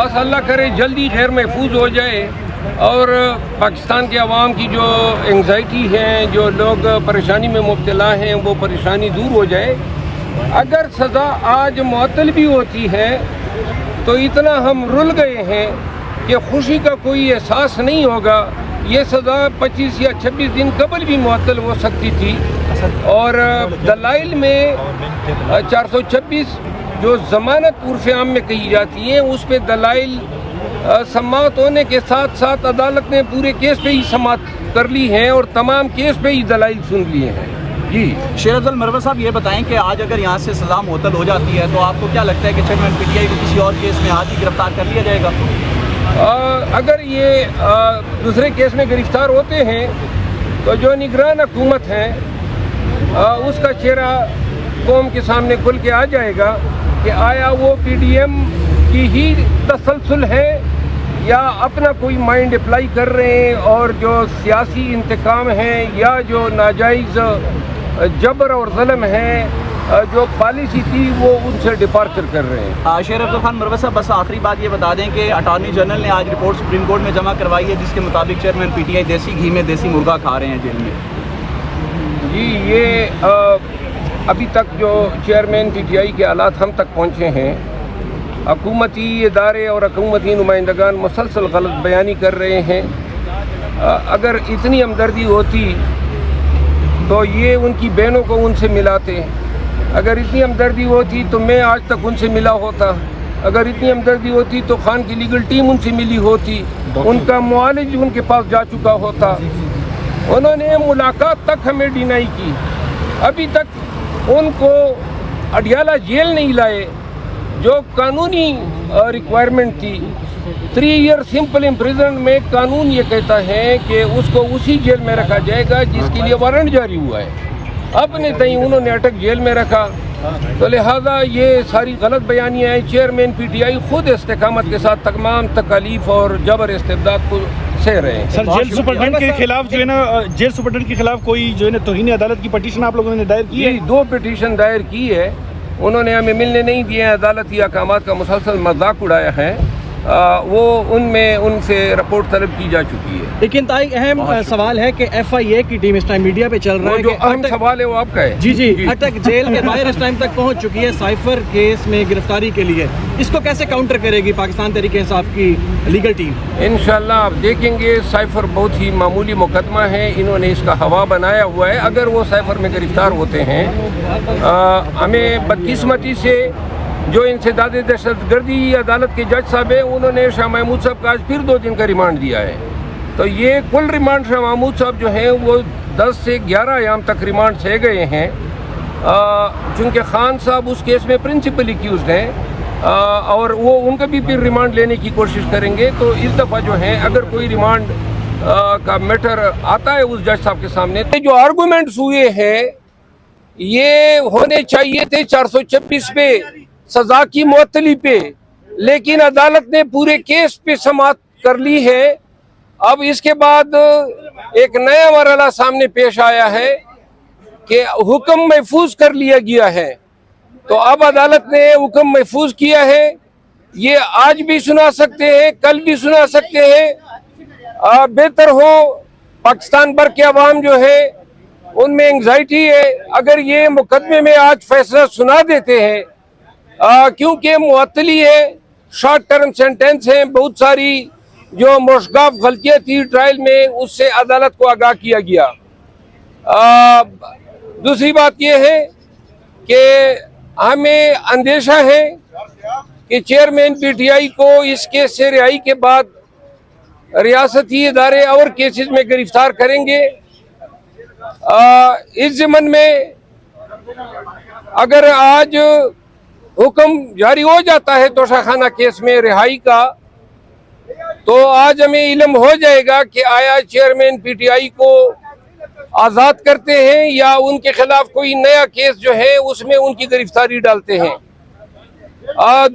بس اللہ کرے جلدی خیر محفوظ ہو جائے اور پاکستان کے عوام کی جو انگزائٹی ہے، جو لوگ پریشانی میں مبتلا ہیں، وہ پریشانی دور ہو جائے۔ اگر سزا آج معطل بھی ہوتی ہے تو اتنا ہم رل گئے ہیں کہ خوشی کا کوئی احساس نہیں ہوگا۔ یہ سزا 25 یا 26 دن قبل بھی معطل ہو سکتی تھی، اور دلائل میں 426 جو ضمانت عرف عام میں کہی جاتی ہیں، اس پہ دلائل سماعت ہونے کے ساتھ ساتھ عدالت نے پورے کیس پہ ہی سماعت کر لی ہے اور تمام کیس پہ ہی دلائل سن لیے ہیں۔ جی شیر افضل مروت صاحب، یہ بتائیں کہ آج اگر یہاں سے سزا معطل ہو جاتی ہے تو آپ کو کیا لگتا ہے کہ چیئرمین پی ٹی آئی کو کسی اور کیس میں آج ہی گرفتار کر لیا جائے گا؟ اگر یہ دوسرے کیس میں گرفتار ہوتے ہیں تو جو نگران حکومت ہے اس کا چہرہ قوم کے سامنے کھل کے آ جائے گا کہ آیا وہ پی ڈی ایم کی ہی تسلسل ہے یا اپنا کوئی مائنڈ اپلائی کر رہے ہیں، اور جو سیاسی انتقام ہے یا جو ناجائز جبر اور ظلم ہے، جو پالیسی تھی وہ ان سے ڈپارچر کر رہے ہیں۔ شیر افضل خان مروت صاحب، بس آخری بات یہ بتا دیں کہ اٹارنی جنرل نے آج رپورٹ سپریم کورٹ میں جمع کروائی ہے جس کے مطابق چیئرمین پی ٹی آئی دیسی گھی میں دیسی مرغا کھا رہے ہیں جیل میں۔ جی، یہ ابھی تک جو چیئرمین پی ٹی آئی کے حالات ہم تک پہنچے ہیں، حکومتی ادارے اور حکومتی نمائندگان مسلسل غلط بیانی کر رہے ہیں۔ اگر اتنی ہمدردی ہوتی تو یہ ان کی بہنوں کو ان سے ملاتے، اگر اتنی ہمدردی ہوتی تو میں آج تک ان سے ملا ہوتا، اگر اتنی ہمدردی ہوتی تو خان کی لیگل ٹیم ان سے ملی ہوتی، ان کا معالج ان کے پاس جا چکا ہوتا۔ انہوں نے ملاقات تک ہمیں ڈینائی کی، ابھی تک ان کو اڈیالہ جیل نہیں لائے جو قانونی ریکوائرمنٹ تھی۔ 3 ایئر سمپل امپریزنمنٹ میں قانون یہ کہتا ہے کہ اس کو اسی جیل میں رکھا جائے گا جس کے لیے وارنٹ جاری ہوا ہے، اپنے تئیں انہوں نے اٹک جیل میں رکھا، تو لہٰذا یہ ساری غلط بیانیاں ہیں۔ چیئرمین پی ٹی آئی خود استقامت کے ساتھ تمام تکالیف اور جبر استبداد کو سہ رہے ہیں۔ سر، جیل سپرڈنٹ کے خلاف جو ہے نا، جیل سپرڈنٹ کے خلاف کوئی جو ہے نا توہین عدالت کی پٹیشن آپ لوگوں نے دائر کی ہے؟ جی، 2 پٹیشن دائر کی ہے، انہوں نے ہمیں ملنے نہیں دیے ہیں، عدالتی احکامات کا مسلسل مذاق اڑایا ہے، وہ ان سے رپورٹ طلب کی جا چکی ہے۔ ایک انتہائی اہم سوال ہے کہ ایف آئی اے کی ٹیم اس ٹائم میڈیا پہ چل رہا ہے، جو اہم سوال ہے وہ آپ کا ہے۔ جی اٹک جیل کے باہر اس ٹائم تک پہنچ چکی ہے سائفر کیس میں گرفتاری کے لیے، اس کو کیسے کاؤنٹر کرے گی پاکستان تحریک انصاف کی لیگل ٹیم؟ انشاءاللہ آپ دیکھیں گے، سائفر بہت ہی معمولی مقدمہ ہے، انہوں نے اس کا ہوا بنایا ہوا ہے۔ اگر وہ سائفر میں گرفتار ہوتے ہیں، ہمیں بدقسمتی سے جو انسداد دہشت گردی عدالت کے جج صاحب ہیں، انہوں نے شاہ محمود صاحب کا آج پھر 2 دن کا ریمانڈ دیا ہے، تو یہ کل ریمانڈ شاہ محمود صاحب جو ہیں وہ 10 سے 11 ایام تک ریمانڈ سے گئے ہیں، چونکہ خان صاحب اس کیس میں پرنسپل ایکیوزڈ ہیں، اور وہ ان کا بھی پھر ریمانڈ لینے کی کوشش کریں گے۔ تو اس دفعہ جو ہے اگر کوئی ریمانڈ کا میٹر آتا ہے اس جج صاحب کے سامنے، تو جو آرگومنٹس ہوئے ہیں یہ ہونے چاہیے تھے 426 پہ، سزا کی معطلی پہ، لیکن عدالت نے پورے کیس پہ سماعت کر لی ہے۔ اب اس کے بعد ایک نیا مرحلہ سامنے پیش آیا ہے کہ حکم محفوظ کر لیا گیا ہے، تو اب عدالت نے حکم محفوظ کیا ہے، یہ آج بھی سنا سکتے ہیں، کل بھی سنا سکتے ہیں۔ بہتر ہو پاکستان بھر کے عوام جو ہے ان میں انگزائٹی ہے، اگر یہ مقدمے میں آج فیصلہ سنا دیتے ہیں، کیونکہ معطلی ہے، شارٹ ٹرم سینٹنس ہیں، بہت ساری جو مشگاف غلطیاں تھی ٹرائل میں اس سے عدالت کو آگاہ کیا گیا۔ دوسری بات یہ ہے کہ ہمیں اندیشہ ہے کہ چیئرمین پی ٹی آئی کو اس کیس سے رہائی کے بعد ریاستی ادارے اور کیسز میں گرفتار کریں گے۔ اس ضمن میں اگر آج حکم جاری ہو جاتا ہے توشہ خانہ کیس میں رہائی کا، تو آج ہمیں علم ہو جائے گا کہ آیا چیئرمین پی ٹی آئی کو آزاد کرتے ہیں یا ان کے خلاف کوئی نیا کیس جو ہے اس میں ان کی گرفتاری ڈالتے ہیں۔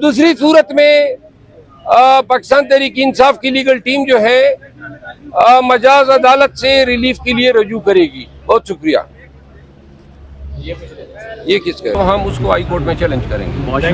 دوسری صورت میں پاکستان تحریک انصاف کی لیگل ٹیم جو ہے مجاز عدالت سے ریلیف کے لیے رجوع کرے گی۔ بہت شکریہ۔ یہ کس کا ہے؟ ہم اس کو ہائی کورٹ میں چیلنج کریں گے۔